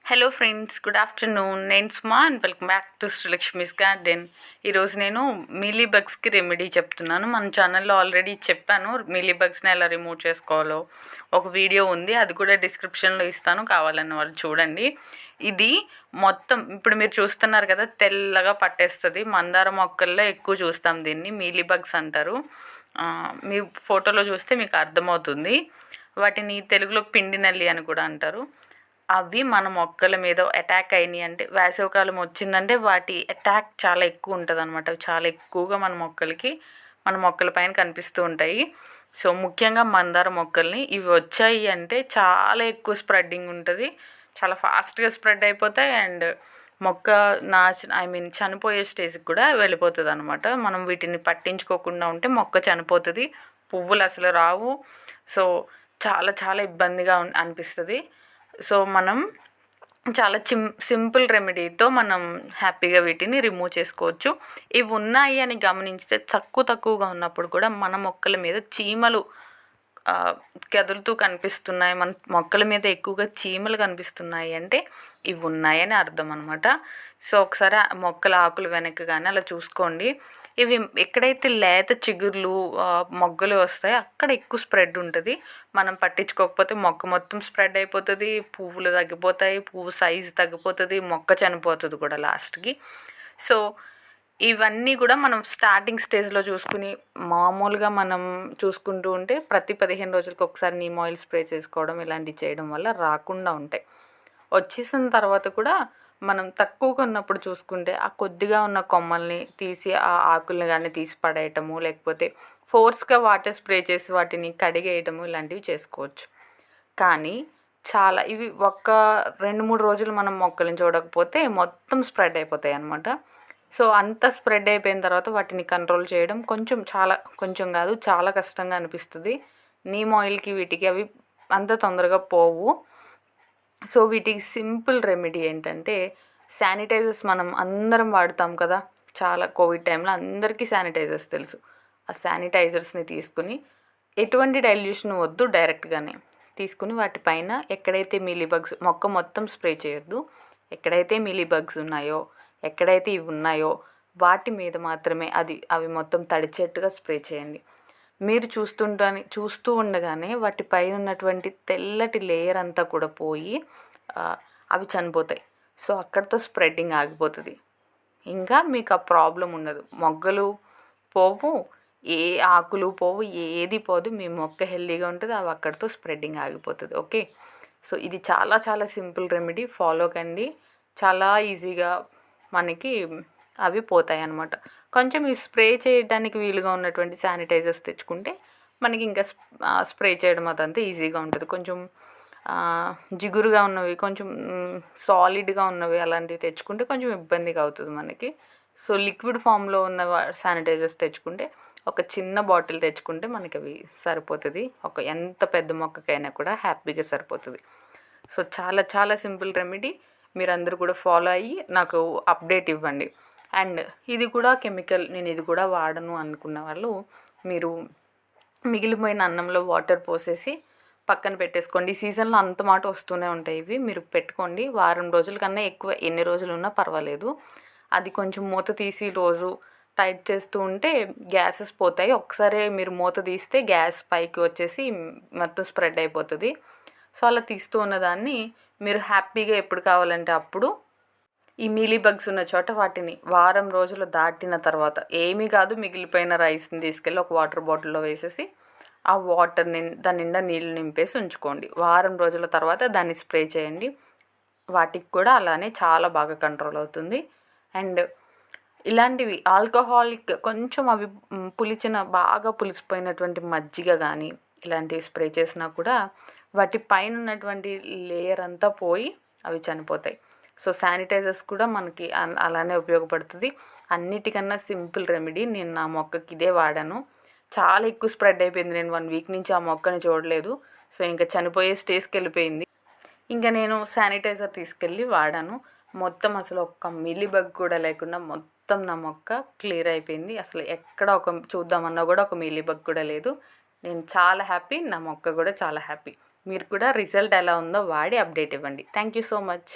Hello friends, good afternoon. నేను Suma and welcome back to Srilakshmi's garden. ఈరోజు నేను మీలీబగ్స్కి రెమెడీ చెప్తున్నాను. మన ఛానల్లో ఆల్రెడీ చెప్పాను మీలీబగ్స్ని ఎలా రిమూవ్ చేసుకోవాలో ఒక వీడియో ఉంది, అది కూడా డిస్క్రిప్షన్లో ఇస్తాను, కావాలన్న వాళ్ళు చూడండి. ఇది మొత్తం ఇప్పుడు మీరు చూస్తున్నారు కదా, తెల్లగా పట్టేస్తుంది. మందార మొక్కల్లో ఎక్కువ చూస్తాం దీన్ని, మీలీబగ్స్ అంటారు. మీ ఫోటోలో చూస్తే మీకు అర్థమవుతుంది. వాటిని తెలుగులో పిండి నల్లి అని కూడా అంటారు. అవి మన మొక్కల మీద అటాక్ అయినాయి అంటే, వేసవికాలం వచ్చిందంటే వాటి అటాక్ చాలా ఎక్కువ ఉంటుంది అనమాట. చాలా ఎక్కువగా మన మొక్కల పైన కనిపిస్తూ ఉంటాయి. సో ముఖ్యంగా మందార మొక్కల్ని ఇవి వచ్చాయి అంటే చాలా ఎక్కువ స్ప్రెడ్డింగ్ ఉంటుంది, చాలా ఫాస్ట్గా స్ప్రెడ్ అయిపోతాయి. అండ్ మొక్క చనిపోయే స్టేజ్కి కూడా వెళ్ళిపోతుంది అనమాట. మనం వీటిని పట్టించుకోకుండా ఉంటే మొక్క చనిపోతుంది, పువ్వులు అసలు రావు. సో చాలా చాలా ఇబ్బందిగా అనిపిస్తుంది. సో మనం చాలా సింపుల్ రెమెడీతో మనం హ్యాపీగా వీటిని రిమూవ్ చేసుకోవచ్చు. ఇవి ఉన్నాయి అని గమనించితే తక్కువగా ఉన్నప్పుడు కూడా మన మొక్కల మీద చీమలు కదులుతూ కనిపిస్తున్నాయి, మన మొక్కల మీద ఎక్కువగా చీమలు కనిపిస్తున్నాయి అంటే ఇవి ఉన్నాయని అర్థం అనమాట. సో ఒకసారి మొక్కల ఆకులు వెనక్కి కానీ అలా చూసుకోండి. ఇవి ఎక్కడైతే లేత చిగుర్లు మొగ్గలు వస్తాయో అక్కడ ఎక్కువ స్ప్రెడ్ ఉంటుంది. మనం పట్టించుకోకపోతే మొక్క మొత్తం స్ప్రెడ్ అయిపోతుంది, పువ్వులు తగ్గిపోతాయి, పువ్వు సైజు తగ్గిపోతుంది, మొక్క చనిపోతుంది కూడా లాస్ట్కి. సో ఇవన్నీ కూడా మనం స్టార్టింగ్ స్టేజ్లో చూసుకుని మామూలుగా మనం చూసుకుంటూ ఉంటే ప్రతి 15 రోజులకి ఒకసారి నీమ్ ఆయిల్ స్ప్రే చేసుకోవడం ఇలాంటివి చేయడం వల్ల రాకుండా ఉంటాయి. వచ్చేసిన తర్వాత కూడా మనం తక్కువగా ఉన్నప్పుడు చూసుకుంటే ఆ కొద్దిగా ఉన్న కొమ్మల్ని తీసి ఆ ఆకుల్ని కానీ తీసి పడేయటము, లేకపోతే ఫోర్స్గా వాటర్ స్ప్రే చేసి వాటిని కడిగేయటము ఇలాంటివి చేసుకోవచ్చు. కానీ చాలా ఇవి ఒక్క 2-3 రోజులు మనం మొక్కలను చూడకపోతే మొత్తం స్ప్రెడ్ అయిపోతాయి అన్నమాట. సో అంత స్ప్రెడ్ అయిపోయిన తర్వాత వాటిని కంట్రోల్ చేయడం కొంచెం కాదు చాలా కష్టంగా అనిపిస్తుంది. నీమ్ ఆయిల్కి వీటికి అవి అంత తొందరగా పోవు. సో వీటికి సింపుల్ రెమెడీ ఏంటంటే, శానిటైజర్స్ మనం అందరం వాడతాం కదా, చాలా కోవిడ్ టైంలో అందరికీ శానిటైజర్స్ తెలుసు. ఆ శానిటైజర్స్ని తీసుకుని ఎటువంటి డైల్యూషన్ వద్దు, డైరెక్ట్గానే తీసుకుని వాటిపైన ఎక్కడైతే మీలీబగ్స్, మొక్క మొత్తం స్ప్రే చేయొద్దు, ఎక్కడైతే మీలీబగ్స్ ఉన్నాయో, ఎక్కడైతే ఇవి ఉన్నాయో వాటి మీద మాత్రమే అవి మొత్తం తడిచేట్టుగా స్ప్రే చేయండి. మీరు చూస్తూ ఉండగానే వాటి పైన ఉన్నటువంటి తెల్లటి లేయర్ అంతా కూడా పోయి అవి చనిపోతాయి. సో అక్కడితో స్ప్రెడ్డింగ్ ఆగిపోతుంది. ఇంకా మీకు ఆ ప్రాబ్లం ఉండదు, మొగ్గలు పోవు, ఏ ఆకులు పోవు, ఏది పోదు, మీ మొక్క హెల్దీగా ఉంటుంది, అవి అక్కడితో స్ప్రెడ్డింగ్ ఆగిపోతుంది. ఓకే, సో ఇది చాలా చాలా సింపుల్ రెమెడీ, ఫాలో కండి. చాలా ఈజీగా మనకి అవి పోతాయి అన్నమాట. కొంచెం ఈ స్ప్రే చేయడానికి వీలుగా ఉన్నటువంటి శానిటైజర్స్ తెచ్చుకుంటే మనకి ఇంకా స్ప్రే చేయడం అదంతా ఈజీగా ఉంటుంది. కొంచెం జిగురుగా ఉన్నవి, కొంచెం సాలిడ్గా ఉన్నవి అలాంటివి తెచ్చుకుంటే కొంచెం ఇబ్బందిగా అవుతుంది మనకి. సో లిక్విడ్ ఫామ్లో ఉన్న శానిటైజర్స్ తెచ్చుకుంటే, ఒక చిన్న బాటిల్ తెచ్చుకుంటే మనకి అవి సరిపోతుంది. ఎంత పెద్ద మొక్కకైనా కూడా హ్యాపీగా సరిపోతుంది. సో చాలా చాలా సింపుల్ రెమెడీ, మీరందరూ కూడా ఫాలో అయ్యి నాకు అప్డేట్ ఇవ్వండి. అండ్ ఇది కూడా కెమికల్, నేను ఇది కూడా వాడను అనుకున్న వాళ్ళు మీరు మిగిలిపోయిన అన్నంలో వాటర్ పోసేసి పక్కన పెట్టేసుకోండి. ఈ సీజన్లో అంత మాట వస్తూనే ఉంటాయి, ఇవి మీరు పెట్టుకోండి. వారం రోజుల కన్నా ఎక్కువ ఎన్ని రోజులు ఉన్నా పర్వాలేదు. అది కొంచెం మూత తీసి రోజు టైట్ చేస్తూ ఉంటే గ్యాసెస్ పోతాయి. ఒకసారి మీరు మూత తీస్తే గ్యాస్ పైకి వచ్చేసి మొత్తం స్ప్రెడ్ అయిపోతుంది. సో అలా తీస్తూ ఉన్నదాన్ని మీరు హ్యాపీగా ఎప్పుడు కావాలంటే అప్పుడు ఈ మీలీబగ్స్ ఉన్న చోట వాటిని వారం రోజులు దాటిన తర్వాత ఏమీ కాదు, మిగిలిపోయిన రైస్ని తీసుకెళ్ళి ఒక వాటర్ బాటిల్లో వేసేసి ఆ దాని నిండా నీళ్ళు నింపేసి ఉంచుకోండి. వారం రోజుల తర్వాత దాన్ని స్ప్రే చేయండి. వాటికి కూడా అలానే చాలా బాగా కంట్రోల్ అవుతుంది. అండ్ ఇలాంటివి ఆల్కహాలిక్ కొంచెం అవి బాగా పులిసిపోయినటువంటి మజ్జిగ కానీ ఇలాంటివి స్ప్రే చేసినా కూడా వాటి పైన ఉన్నటువంటి లేయర్ అంతా పోయి అవి చనిపోతాయి. సో శానిటైజర్స్ కూడా మనకి అలానే ఉపయోగపడుతుంది. అన్నిటికన్నా సింపుల్ రెమెడీ, నేను నా మొక్కకి ఇదే వాడాను. చాలా ఎక్కువ స్ప్రెడ్ అయిపోయింది, నేను 1 వీక్ నుంచి ఆ మొక్కని చూడలేదు. సో ఇంకా చనిపోయే స్టేజ్కి వెళ్ళిపోయింది. ఇంకా నేను శానిటైజర్ తీసుకెళ్ళి వాడాను. మొత్తం అసలు ఒక్క మీలీబగ్ కూడా లేకుండా మొత్తం నా మొక్క క్లియర్ అయిపోయింది. అసలు ఎక్కడ చూద్దామన్నా కూడా ఒక మీలీబగ్ కూడా లేదు. నేను చాలా హ్యాపీ, నా మొక్క కూడా చాలా హ్యాపీ. మీరు కూడా రిజల్ట్ ఎలా ఉందో వాడి అప్డేట్ ఇవ్వండి. Thank you so much.